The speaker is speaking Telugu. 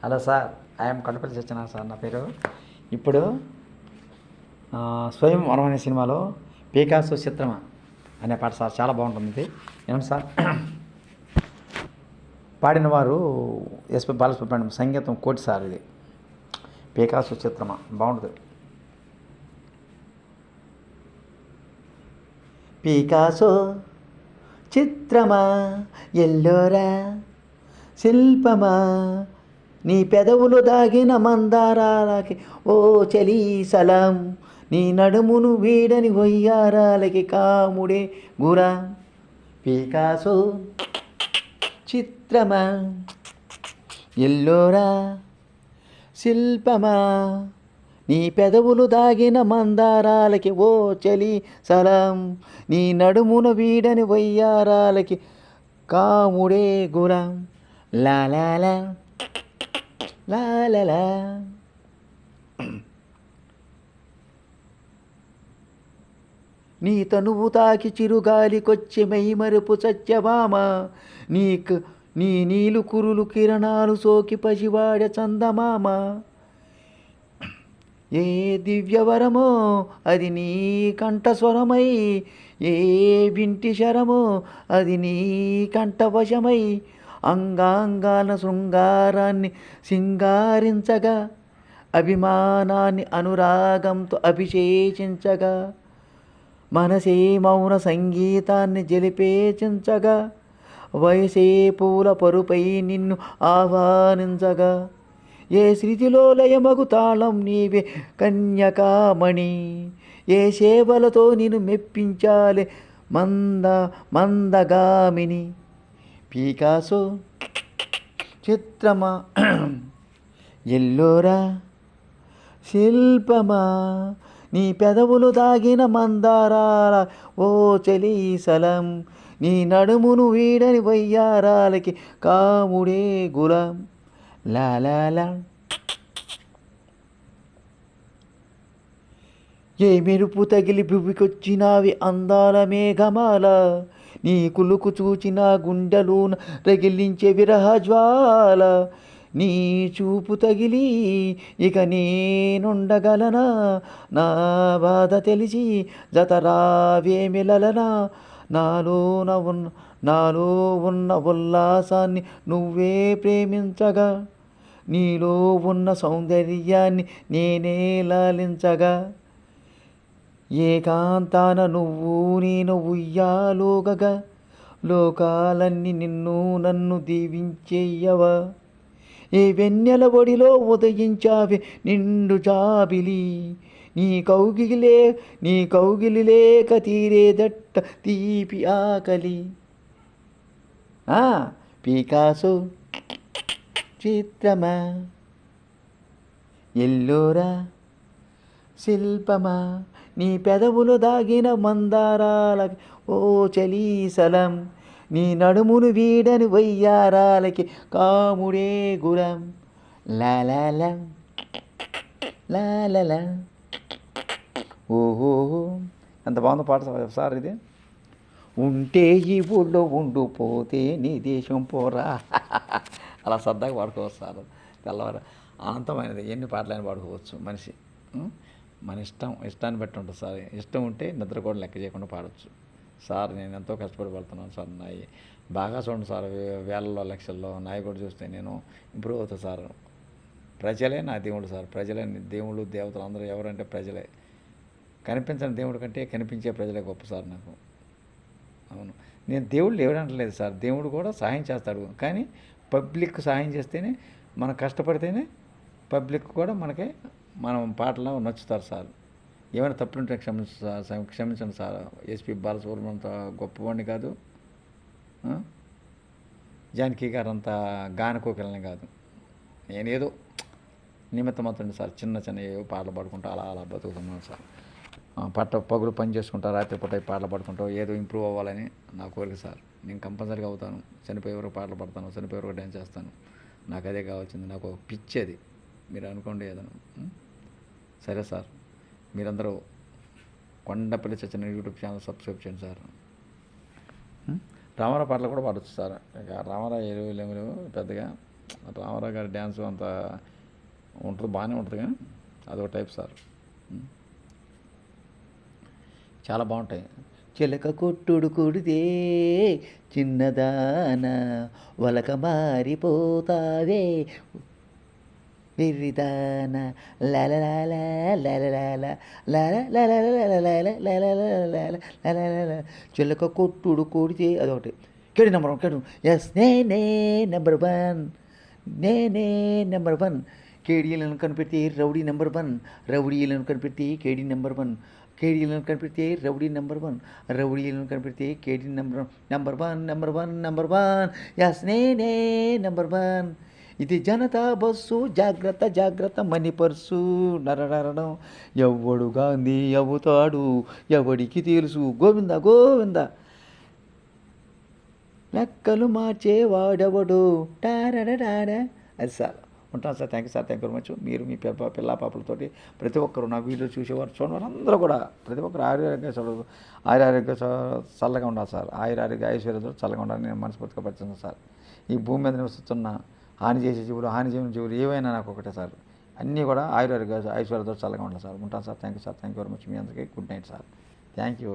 Hello sir, I'm Kondapalli Satyanarayana sir నా పేరు. ఇప్పుడు స్వయం వరం అనే సినిమాలో పీకాసో చిత్రమా అనే పాట సార్ చాలా బాగుంటుంది. ఇది ఏమండి సార్, పాడిన వారు ఎస్పి బాలసుబ్రహ్మణ్యం, సంగీతం కోటి సార్. ఇది పీకాసో చిత్రమా బాగుంటుంది. పీకాసో చిత్రమా ఎల్లోరా శిల్పమా నీ పెదవులు దాగిన మందారాలకి ఓ చలీ సలాం నీ నడుమును వీడని వయ్యారాలకి కాముడే గురా. పీకాసో చిత్రమా ఎల్లోరా శిల్పమా నీ పెదవులు దాగిన మందారాలకి ఓ చలి సలాం నీ నడుమున వీడని వయ్యారాలకి కాముడే గురాం. లాలాలా లాలలా నీ తనువు తాకి చిరుగాలికొచ్చి మైమరుపు సత్యభామ నీ నీలు కురులు కిరణాలు సోకి పసివాడ చందమామ. ఏ దివ్యవరమో అది నీ కంఠస్వరమై, ఏ వింటి శరమో అది నీ కంఠవశమై, అంగాంగాన శృంగారాన్ని సింగారించగా, అభిమానాన్ని అనురాగంతో అభిషేచించగా, మనసే మౌన సంగీతాన్ని జలిపేచించగా, వయసే పూల పరుపై నిన్ను ఆహ్వానించగా, ఏ శృతిలో లయమగు తాళం నీవే కన్యకామణి, ఏ సేవలతో నిన్ను మెప్పించాలే మందగామిని. పీకాసో చిత్రమా ఎల్లోరా శిల్పమా నీ పెదవులు దాగిన మందారాల ఓ చలీ సలం నీ నడుమును వీడని వయ్యారాలకి కాముడే గులాం. లాలాలా ఏ మెరుపు తగిలి భువికొచ్చినావి అందాల మేఘమాల, నీ కులుకు చూచిన గుండెలోన రగిలించే విరహజ్వాల, నీ చూపు తగిలి ఇక నేనుండగలనా, నా బాధ తెలిసి జతరావేమిలనా, నాలో ఉన్న ఉల్లాసాన్ని నువ్వే ప్రేమించగా, నీలో ఉన్న సౌందర్యాన్ని నేనే లాలించగా, ఏకాంతాన నువ్వు నేను ఉయ్యాలోగగా, లోకాలన్నీ నిన్ను నన్ను దీవించేయవా. ఏ వెన్నెల ఒడిలో ఉదయించావే నిండు జాబిలి, నీ కౌగిలి లేక తీరేదట్ట తీపి ఆకలి. పీకాసో చిత్రమా ఎల్లోరా శిల్పమా నీ పెదవులు దాగిన మందారాలకి ఓ చలీ సలం నీ నడుమును వీడని వయ్యారాలకి కాముడే గురం. లాలాలా లాలలా ఓహో, ఎంత బాగుందో పాట సార్ ఇది. ఉంటే ఈ ఊళ్ళో ఉండిపోతే నీ దేశం పోరా. అలా సరదాగా పాడుకోవచ్చు సార్. తెల్లవారు అనంతమైనది, ఎన్ని పాటలైనా పాడుకోవచ్చు మనిషి. మన ఇష్టాన్ని బట్టి ఉంటుంది సార్. ఇష్టం ఉంటే నిద్ర కూడా లెక్క చేయకుండా పాడవచ్చు సార్. నేను ఎంతో కష్టపడి పడుతున్నాను సార్. నాయి బాగా చూడండి సార్, వేలలో లక్షల్లో నాయి కూడా చూస్తే నేను ఇంప్రూవ్ అవుతాను సార్. ప్రజలే నా దేవుడు సార్. ప్రజలే దేవుళ్ళు దేవతలు అందరూ ఎవరంటే ప్రజలే. కనిపించని దేవుడి కంటే కనిపించే ప్రజలే గొప్ప సార్ నాకు. అవును, నేను దేవుడు లేవడంటలేదు సార్. దేవుడు కూడా సహాయం చేస్తాడు, కానీ పబ్లిక్ సహాయం చేస్తేనే, మనం కష్టపడితేనే పబ్లిక్ కూడా మనకి మనం పాటలో నచ్చుతారు సార్. ఏమైనా తప్పులుంటే క్షమించండి సార్. ఎస్పి బాలసుబ్రహ్మణ్యంతో గొప్పవాడిని కాదు, జానకి గారు అంత గానకోకిలని కాదు. నేనేదో నిమిత్తం మాత్రం సార్, చిన్న ఏవో పాటలు పాడుకుంటూ అలా బతుకుతున్నాను సార్. పగులు పని చేసుకుంటా, రాత్రిపూట పాటలు పాడుకుంటూ ఏదో ఇంప్రూవ్ అవ్వాలని నా కోరిక సార్. నేను కంపల్సరీగా అవుతాను. చనిపోయే వరకు పాటలు పాడతాను, చనిపోయే వరకు డ్యాన్స్ చేస్తాను. నాకు అదే కావాల్సింది. నాకు ఒక పిచ్చి అది. మీరు అనుకోండి ఏదైనా. సరే సార్, మీరందరూ Kondapalli Satyanarayana YouTube channel subscribe చేయండి సార్. రామారావు పాటలు కూడా పాడవచ్చు సార్. ఇక రామారావు ఏలేవు పెద్దగా రామారావు గారి డ్యాన్స్ అంత ఉంటుంది, బాగానే ఉంటుంది కానీ అదొక టైప్ సార్. చాలా బాగుంటాయి. చిలక కొట్టుడు కొడితే చిన్నదాన వలక మారిపోతావే వెర్రిదాన లలలాల లలలాల లలలాల చిలక కొట్టుడు కొడితే అదొకటి. కేడి నెంబర్ 1 కేడు. ఎస్ నేనే నెంబర్ 1, నేనే నెంబర్ 1. కేడీలను కనిపెడితే రౌడీ నెంబర్ 1, రౌడీలను కనిపెడితే కేడీ నెంబర్ 1, కేడీలను కనిపెడితే రౌడీ నెంబర్ 1, రౌడీలను కనిపెడితే కేడీ నెంబర్ 1, నెంబర్ 1. ఎస్ నేనే నెంబర్ 1. ఇది జనతా బస్సు, జాగ్రత్త జాగ్రత్త మనీ పర్సు నరనరడం. ఎవడు గాంధీ అవుతాడు ఎవడికి తెలుసు, గోవింద గోవింద. లెక్కలు మార్చేవాడెవడు టారడడాడ. అది సార్. ఉంటాను sir. Thank you sir. Thank you very much. మీరు మీ పిల్ల పాపలతోటి ప్రతి ఒక్కరు నా వీడియో చూసేవారు చూడవారు అందరూ కూడా ప్రతి ఒక్కరు ఆయురారోగ్య చల్లగా ఉండాలి సార్. ఆయురారోగ్య ఐశ్వర్యంతో చల్లగా ఉండాలని నేను మనస్ఫూర్తిగా పడుతున్నాను సార్. ఈ భూమి మీద నివసిస్తున్న హాని చేసే జీవులు, హాని చేయని జీవులు ఏవైనా నాకు ఒకటే సార్. అన్నీ కూడా ఆయురారోగ్య ఐశ్వర్యంతో చల్లగా ఉండాలి సార్. ఉంటాను sir. Thank you sir. Thank you very much. మీ అందరికీ good night sir. Thank you.